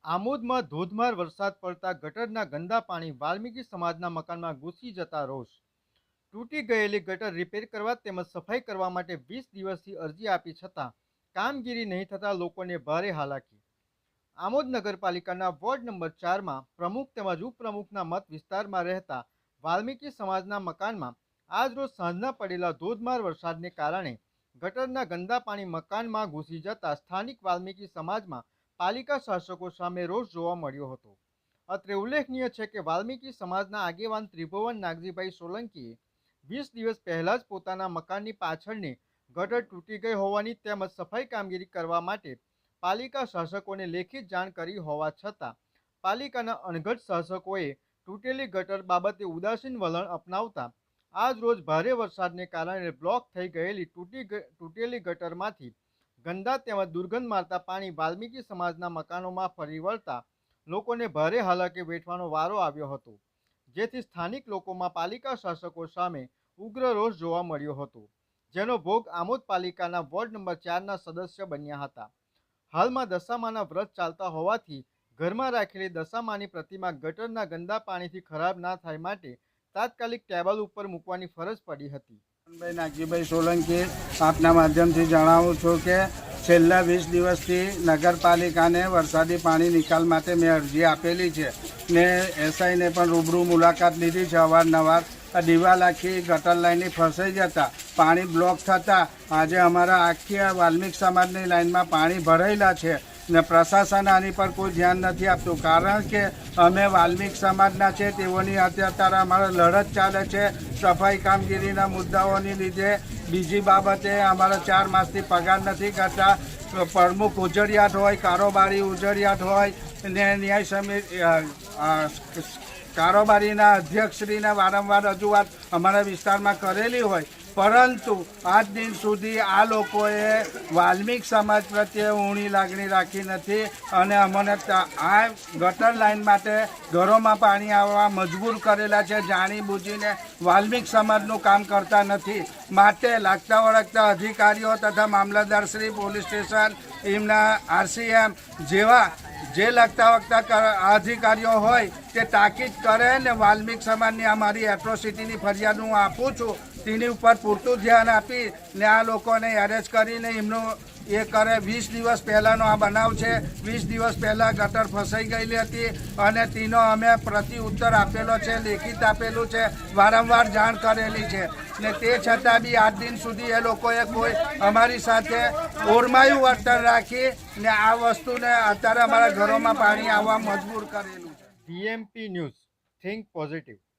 આમોદમાં ધોધમાર વરસાદ પડતા ગટરના ગંદા પાણી વાલ્મીકી સમાજના મકાનમાં ઘૂસી જતા રોષ. તૂટી ગયેલી ગટર રિપેર કરવા તેમજ સફાઈ કરવા માટે 20 દિવસથી અરજી આપી છતાં કામગીરી નહીં થતાં લોકોને ભારે હાલાકી. આમોદ નગરપાલિકાના વોર્ડ નંબર 4માં પ્રમુખ તેમજ ઉપપ્રમુખના મત વિસ્તારમાં રહેતા વાલ્મીકી સમાજના મકાનમાં આજરોજ સાંજના પડેલા ધોધમાર વરસાદને કારણે ગટરના ગંદા પાણી મકાનમાં ઘૂસી જતા સ્થાનિક વાલ્મીકી સમાજમાં પાલિકા શાસકો સામે રોષ જોવા મળ્યો હતો. અત્રે ઉલ્લેખનીય છે કે વાલ્મીકી સમાજના આગેવાન ત્રિભુવન નાગજીભાઈ સોલંકીએ 20 દિવસ પહેલા જ પોતાના મકાનની પાછળની ગટર તૂટી ગઈ હોવાની તેમજ સફાઈ કામગીરી કરવા માટે પાલિકા શાસકોને લેખિત જાણ કરી હોવા છતાં પાલિકાના અણઘડ શાસકોએ તૂટેલી ગટર બાબતે ઉદાસીન વલણ અપનાવતા આજ રોજ ભારે વરસાદને કારણે બ્લોક થઈ ગયેલી તૂટેલી ગટરમાંથી ગંદા તેમજ દુર્ગંધ મારતા પાણી વાલ્મીકી સમાજના મકાનોમાં ફરી વળતા લોકોને ભારે હાલાકી વેઠવાનો વારો આવ્યો હતો, જેથી સ્થાનિક લોકોમાં પાલિકા શાસકો સામે ઉગ્ર રોષ જોવા મળ્યો હતો, જેનો ભોગ આમોદ પાલિકાના વોર્ડ નંબર 4ના સદસ્ય બન્યા હતા. હાલમાં દશામાના વ્રત ચાલતા હોવાથી ઘરમાં રાખેલી દશામાની પ્રતિમા ગટરના ગંદા પાણીથી ખરાબ ના થાય માટે તાત્કાલિક ટેબલ ઉપર મૂકવાની ફરજ પડી હતી. નાગજીભાઈ સોલંકી આપના માધ્યમથી જણાવું છું કે છેલ્લા 20 દિવસથી નગરપાલિકાને વરસાદી પાણી નિકાલ માટે મેં અરજી આપેલી છે ને એસઆઈને પણ રૂબરૂ મુલાકાત લીધી છે. અવારનવાર દિવાલ આખી ગટર લાઈનની ફસાઈ જતા પાણી બ્લોક થતાં આજે અમારા આખી વાલ્મીક સમાજની લાઈનમાં પાણી ભરાયેલા છે ને પ્રશાસન આની પર કોઈ ધ્યાન નથી આપતું, કારણ કે અમે વાલ્મીક સમાજના છે તેઓની અત્યારે અમારા લડત ચાલે છે સફાઈ કામગીરીના મુદ્દાઓની લીધે. બીજી બાબતે અમારા 4 માસથી પગાર નથી કરતા. પ્રમુખ ઉજળિયાત હોય, કારોબારી ઉજળિયાત હોય ને ન્યાય સમિતિ કારોબારીના અધ્યક્ષશ્રીને વારંવાર રજૂઆત અમારા વિસ્તારમાં કરેલી હોય, પરંતુ આજ દિન સુધી આ લોકોએ વાલ્મીક સમાજ પ્રત્યે ઊણી લાગણી રાખી નથી અને અમને આ ગટર લાઈન માટે ઘરોમાં પાણી આવવા મજબૂર કરેલા છે. જાણી બૂજીને વાલ્મીક સમાજનું કામ કરતા નથી. માટે લાગતા વળગતા અધિકારીઓ તથા મામલતદારશ્રી, પોલીસ સ્ટેશન, એમના RCM જેવા જે લગતા વખતા અધિકારીઓ હોય તે તાકીદ કરે ને વાલ્મીક સમાજની અમારી એટ્રોસિટીની ફરિયાદ હું આપું છું, તેની ઉપર પૂરતું ધ્યાન આપી ને આ લોકોને એરેસ્ટ કરીને એમનું એ કરે. 20 દિવસ પહેલાંનો આ બનાવ છે. 20 દિવસ પહેલાં ગટર ફસાઈ ગયેલી હતી અને તેનો અમે પ્રતિ ઉત્તર આપેલો છે, લેખિત આપેલું છે, વારંવાર જાણ કરેલી છે ને તે છતાં બી આજ દિન સુધી એ લોકોએ કોઈ અમારી સાથે ઓરમાયું વર્તન રાખી ને આ વસ્તુને અત્યારે અમારા ઘરોમાં પાણી આવવા મજબૂર કરેલું છે. DMP news, think positive.